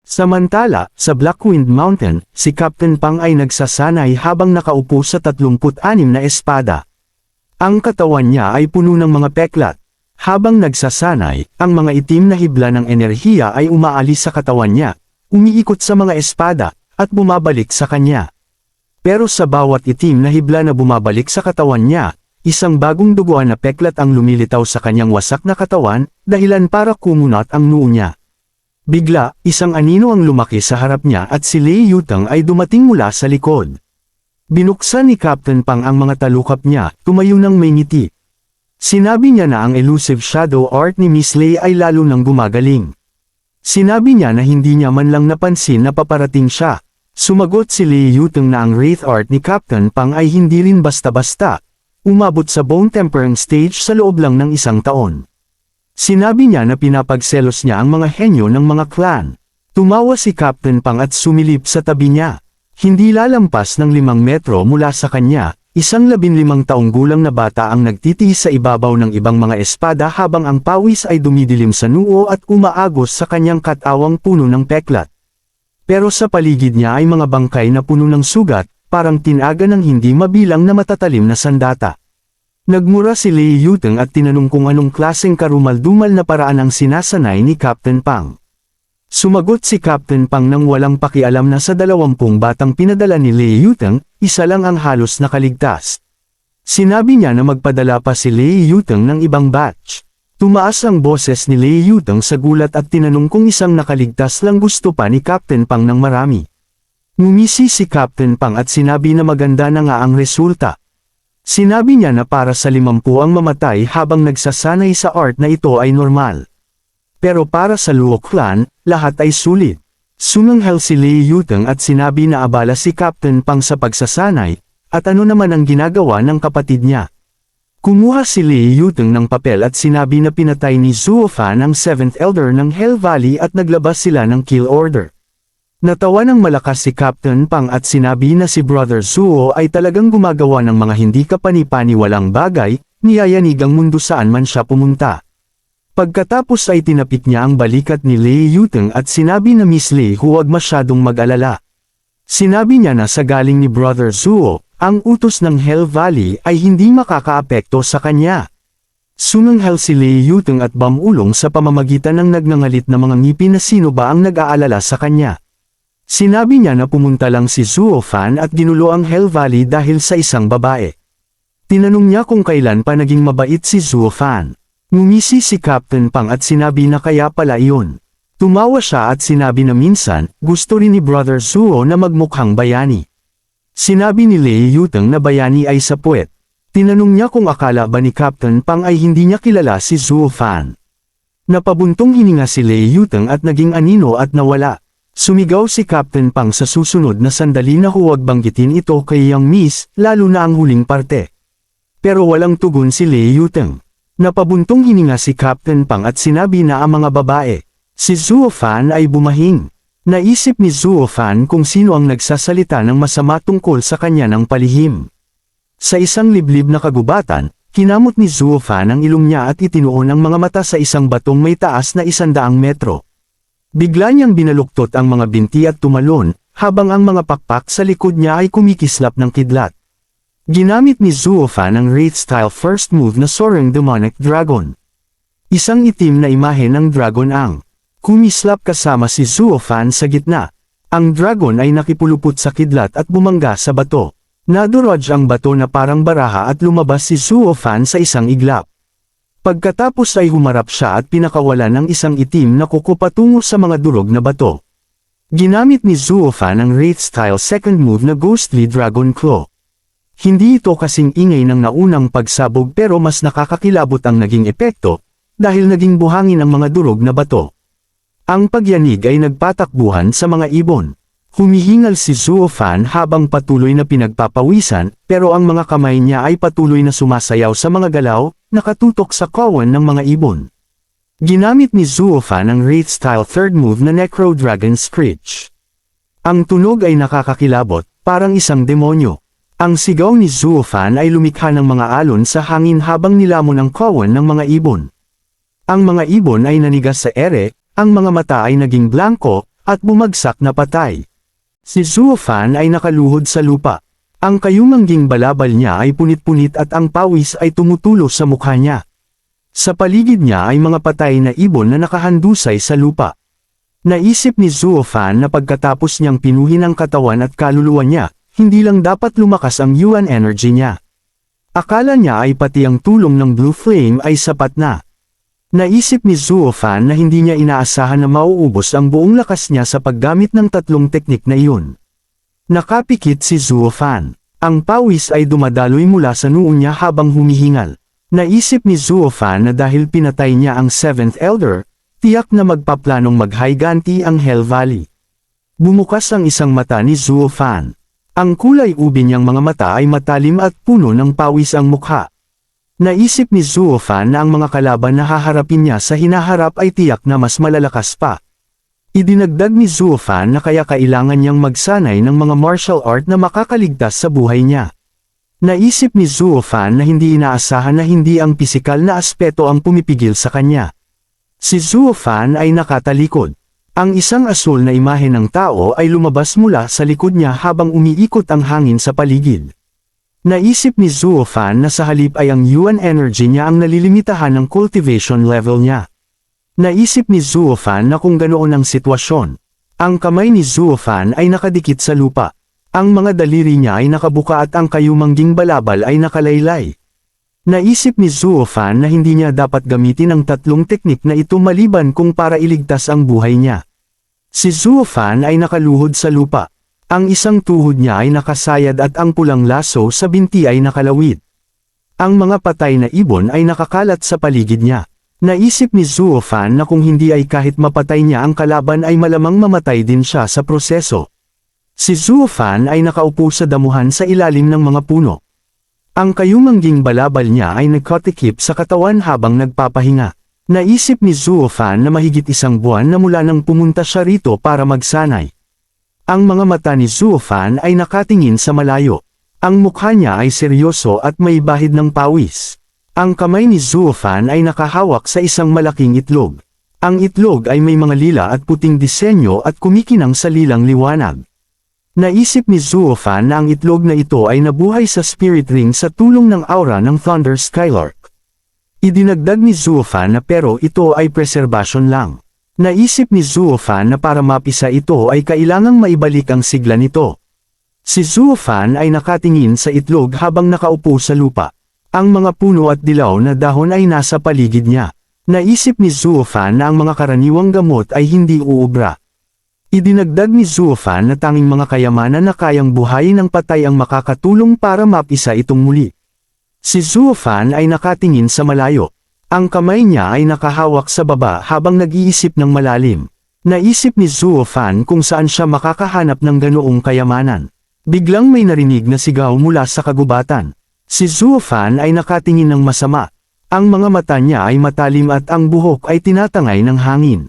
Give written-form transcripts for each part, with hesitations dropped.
Samantala, sa Blackwind Mountain, si Captain Pang ay nagsasanay habang nakaupo sa 36 na espada. Ang katawan niya ay puno ng mga peklat. Habang nagsasanay, ang mga itim na hibla ng enerhiya ay umaalis sa katawan niya, umiikot sa mga espada, at bumabalik sa kanya. Pero sa bawat itim na hibla na bumabalik sa katawan niya, isang bagong duguan na peklat ang lumilitaw sa kanyang wasak na katawan, dahilan para kumunat ang noo niya. Bigla, isang anino ang lumaki sa harap niya at si Lei Yutang ay dumating mula sa likod. Binuksan ni Captain Pang ang mga talukap niya, tumayo ng may ngiti. Sinabi niya na ang elusive shadow art ni Miss Lei ay lalo nang gumagaling. Sinabi niya na hindi niya man lang napansin na paparating siya. Sumagot si Lei Yutang na ang wraith art ni Captain Pang ay hindi rin basta-basta. Umabot sa bone tempering stage sa loob lang ng 1 taon. Sinabi niya na pinapagselos niya ang mga henyo ng mga clan. Tumawa si Captain Pang at sumilip sa tabi niya. Hindi lalampas ng 5 metro mula sa kanya, isang 15 taong gulang na bata ang nagtitiis sa ibabaw ng ibang mga espada habang ang pawis ay dumidilim sa noo at umaagos sa kanyang katawang puno ng peklat. Pero sa paligid niya ay mga bangkay na puno ng sugat, parang tinaga ng hindi mabilang na matatalim na sandata. Nagmura si Lei Yutang at tinanong kung anong klaseng karumaldumal na paraan ang sinasanay ni Captain Pang. Sumagot si Captain Pang nang walang pakialam na sa 20 batang pinadala ni Lei Yutang, isa lang ang halos nakaligtas. Sinabi niya na magpadala pa si Lei Yutang ng ibang batch. Tumaas ang boses ni Lei Yutang sa gulat at tinanong kung isang nakaligtas lang gusto pa ni Captain Pang ng marami. Ngumisi si Captain Pang at sinabi na maganda na nga ang resulta. Sinabi niya na para sa 50 ang mamatay habang nagsasanay sa art na ito ay normal. Pero para sa Luo clan, lahat ay sulit. Sumanghel si Lei Yutang at sinabi na abala si Captain Pang sa pagsasanay, at ano naman ang ginagawa ng kapatid niya. Kumuha si Lei Yutang ng papel at sinabi na pinatay ni Zuo Fan ang 7th Elder ng Hell Valley at naglabas sila ng kill order. Natawa ng malakas si Captain Pang at sinabi na si Brother Zuo ay talagang gumagawa ng mga hindi kapani-paniwalang bagay, niyayanig ang mundo saan man siya pumunta. Pagkatapos ay tinapik niya ang balikat ni Lei Yutang at sinabi na Miss Lei huwag masyadong mag-alala. Sinabi niya na sa galing ni Brother Zuo, ang utos ng Hell Valley ay hindi makakaapekto sa kanya. Sumanghel si Lei Yutang at bamulong sa pamamagitan ng nagngangalit na mga ngipin na sino ba ang nag-aalala sa kanya. Sinabi niya na pumunta lang si Zuo Fan at ginulo ang Hell Valley dahil sa isang babae. Tinanong niya kung kailan pa naging mabait si Zuo Fan. Ngumisi si Captain Pang at sinabi na kaya pala iyon. Tumawa siya at sinabi na minsan, gusto rin ni Brother Zuo na magmukhang bayani. Sinabi ni Lei Yutang na bayani ay sa puwet. Tinanong niya kung akala ba ni Captain Pang ay hindi niya kilala si Zuo Fan. Napabuntong hininga si Lei Yutang at naging anino at nawala. Sumigaw si Captain Pang sa susunod na sandali na huwag banggitin ito kay Young Miss, lalo na ang huling parte. Pero walang tugon si Lei Yutang. Napabuntong hininga si Captain Pang at sinabi na ang mga babae. Si Zuo Fan ay bumahing. Naisip ni Zuo Fan kung sino ang nagsasalita ng masama tungkol sa kanya ng palihim. Sa isang liblib na kagubatan, kinamot ni Zuo Fan ang ilong niya at itinuon ang mga mata sa isang batong may taas na 100 metro. Bigla niyang binaluktot ang mga binti at tumalon, habang ang mga pakpak sa likod niya ay kumikislap ng kidlat. Ginamit ni Zuo Fan ang Wraith-style first move na Soaring Demonic Dragon. Isang itim na imahe ng dragon ang kumislap kasama si Zuo Fan sa gitna. Ang dragon ay nakipulupot sa kidlat at bumangga sa bato. Naduraj ang bato na parang baraha at lumabas si Zuo Fan sa isang iglap. Pagkatapos ay humarap siya at pinakawalan ng isang itim na kuko patungo sa mga durog na bato. Ginamit ni Zuo Fan ang Wraith-style second move na Ghostly Dragon Claw. Hindi ito kasing ingay ng naunang pagsabog pero mas nakakakilabot ang naging epekto, dahil naging buhangin ang mga durog na bato. Ang pagyanig ay nagpatakbuhan sa mga ibon. Humihingal si Zuo Fan habang patuloy na pinagpapawisan, pero ang mga kamay niya ay patuloy na sumasayaw sa mga galaw, nakatutok sa kawan ng mga ibon. Ginamit ni Zuo Fan ang Wraith-style third move na Necro Dragon Screech. Ang tunog ay nakakakilabot, parang isang demonyo. Ang sigaw ni Zuo Fan ay lumikha ng mga alon sa hangin habang nilamon ang kawan ng mga ibon. Ang mga ibon ay nanigas sa ere, ang mga mata ay naging blanko, at bumagsak na patay. Si Zuofan ay nakaluhod sa lupa. Ang kayumangging balabal niya ay punit-punit at ang pawis ay tumutulo sa mukha niya. Sa paligid niya ay mga patay na ibon na nakahandusay sa lupa. Naisip ni Zuofan na pagkatapos niyang pinuhin ang katawan at kaluluwa niya, hindi lang dapat lumakas ang yuan energy niya. Akala niya ay pati ang tulong ng Blue Flame ay sapat na. Naisip ni Zuofan na hindi niya inaasahan na mauubos ang buong lakas niya sa paggamit ng tatlong teknik na iyon. Nakapikit si Zuofan. Ang pawis ay dumadaloy mula sa noo niya habang humihingal. Naisip ni Zuofan na dahil pinatay niya ang 7th Elder, tiyak na magpaplanong maghiganti ang Hell Valley. Bumukas ang isang mata ni Zuofan. Ang kulay ubi niyang mga mata ay matalim at puno ng pawis ang mukha. Naisip ni Zuofan na ang mga kalaban na haharapin niya sa hinaharap ay tiyak na mas malalakas pa. Idinagdag ni Zuofan na kaya kailangan niyang magsanay ng mga martial art na makakaligtas sa buhay niya. Naisip ni Zuofan na hindi inaasahan na hindi ang pisikal na aspeto ang pumipigil sa kanya. Si Zuofan ay nakatalikod. Ang isang asul na imahe ng tao ay lumabas mula sa likod niya habang umiikot ang hangin sa paligid. Naisip ni Zuofan na sa halip ay ang yuan energy niya ang nalilimitahan ng cultivation level niya. Naisip ni Zuofan na kung ganoon ang sitwasyon. Ang kamay ni Zuofan ay nakadikit sa lupa. Ang mga daliri niya ay nakabuka at ang kayumangging balabal ay nakalaylay. Naisip ni Zuofan na hindi niya dapat gamitin ang tatlong teknik na ito maliban kung para iligtas ang buhay niya. Si Zuofan ay nakaluhod sa lupa. Ang isang tuhod niya ay nakasayad at ang pulang laso sa binti ay nakalawid. Ang mga patay na ibon ay nakakalat sa paligid niya. Naisip ni Zuofan na kung hindi ay kahit mapatay niya ang kalaban ay malamang mamatay din siya sa proseso. Si Zuofan ay nakaupo sa damuhan sa ilalim ng mga puno. Ang kayumangging balabal niya ay nagkotikip sa katawan habang nagpapahinga. Naisip ni Zuofan na mahigit isang buwan na mula nang pumunta siya rito para magsanay. Ang mga mata ni Zuofan ay nakatingin sa malayo. Ang mukha niya ay seryoso at may bahid ng pawis. Ang kamay ni Zuofan ay nakahawak sa isang malaking itlog. Ang itlog ay may mga lila at puting disenyo at kumikinang sa lilang liwanag. Naisip ni Zuofan na ang itlog na ito ay nabuhay sa spirit ring sa tulong ng aura ng Thunder Skylark. Idinagdag ni Zuofan na pero ito ay preservation lang. Naisip ni Zuofan na para mapisa ito ay kailangang maibalik ang sigla nito. Si Zuofan ay nakatingin sa itlog habang nakaupo sa lupa. Ang mga puno at dilaw na dahon ay nasa paligid niya. Naisip ni Zuofan na ang mga karaniwang gamot ay hindi uubra. Idinagdag ni Zuofan na tanging mga kayamanan na kayang buhayin ng patay ang makakatulong para mapisa itong muli. Si Zuofan ay nakatingin sa malayo. Ang kamay niya ay nakahawak sa baba habang nag-iisip ng malalim. Naisip ni Zuofan kung saan siya makakahanap ng ganoong kayamanan. Biglang may narinig na sigaw mula sa kagubatan. Si Zuofan ay nakatingin ng masama. Ang mga mata niya ay matalim at ang buhok ay tinatangay ng hangin.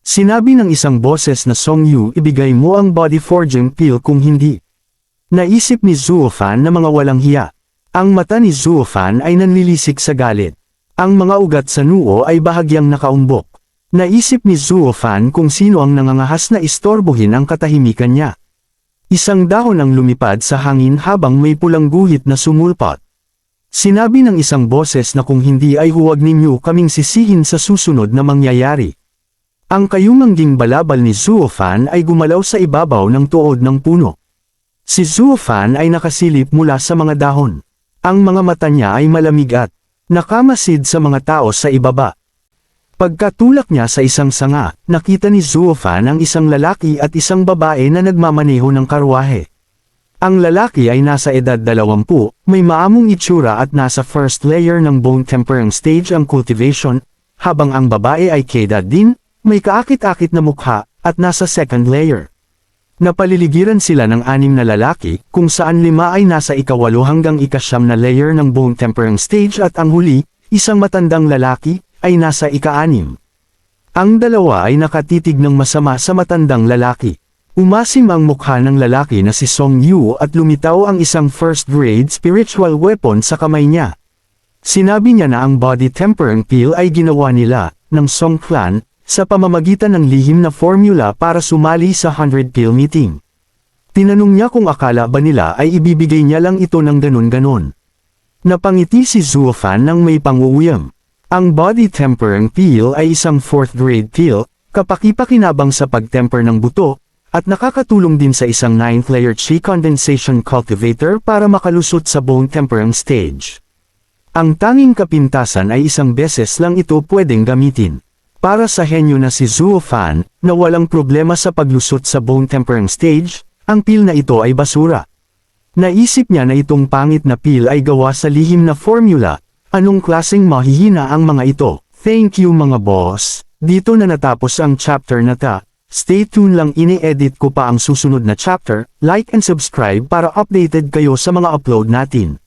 Sinabi ng isang boses na Song Yu, ibigay mo ang body forging pill kung hindi. Naisip ni Zuofan na mga walang hiya. Ang mata ni Zuofan ay nanlilisik sa galit. Ang mga ugat sa noo ay bahagyang nakaumbok. Naisip ni Zuofan kung sino ang nangangahas na istorbohin ang katahimikan niya. Isang dahon ang lumipad sa hangin habang may pulang guhit na sumulpot. Sinabi ng isang boses na kung hindi ay huwag ninyo kaming sisihin sa susunod na mangyayari. Ang kayumangging balabal ni Zuofan ay gumalaw sa ibabaw ng tuod ng puno. Si Zuofan ay nakasilip mula sa mga dahon. Ang mga mata niya ay malamig at nakamasid sa mga tao sa ibaba. Pagkatulak niya sa isang sanga, nakita ni Zuofan ang isang lalaki at isang babae na nagmamaneho ng karwahe. Ang lalaki ay nasa edad 20, may maamong itsura at nasa first layer ng bone tempering stage ang cultivation, habang ang babae ay keda din, may kaakit-akit na mukha, at nasa second layer. Napaliligiran sila ng 6 na lalaki, kung saan 5 ay nasa ika-8 hanggang ika-9 na layer ng bone tempering stage at ang huli, isang matandang lalaki, ay nasa ika-6. Ang 2 ay nakatitig ng masama sa matandang lalaki. Umasim ang mukha ng lalaki na si Song Yu at lumitaw ang isang first-grade spiritual weapon sa kamay niya. Sinabi niya na ang body tempering pill ay ginawa nila, ng Song clan, sa pamamagitan ng lihim na formula para sumali sa 100 pill meeting. Tinanong niya kung akala ba nila ay ibibigay niya lang ito ng ganun-ganon. Napangiti si Zuo Fan nang may panguuyam. Ang body tempering pill ay isang 4th grade pill, kapaki-pakinabang sa pagtemper ng buto, at nakakatulong din sa isang 9th-layer Qi condensation cultivator para makalusot sa bone tempering stage. Ang tanging kapintasan ay isang beses lang ito pwedeng gamitin. Para sa henyo na si Zuo Fan, na walang problema sa paglusot sa bone tempering stage, ang pill na ito ay basura. Naisip niya na itong pangit na pill ay gawa sa lihim na formula. Anong klaseng mahihina ang mga ito? Thank you mga boss. Dito na natapos ang chapter na ta. Stay tuned lang, ini-edit ko pa ang susunod na chapter. Like and subscribe para updated kayo sa mga upload natin.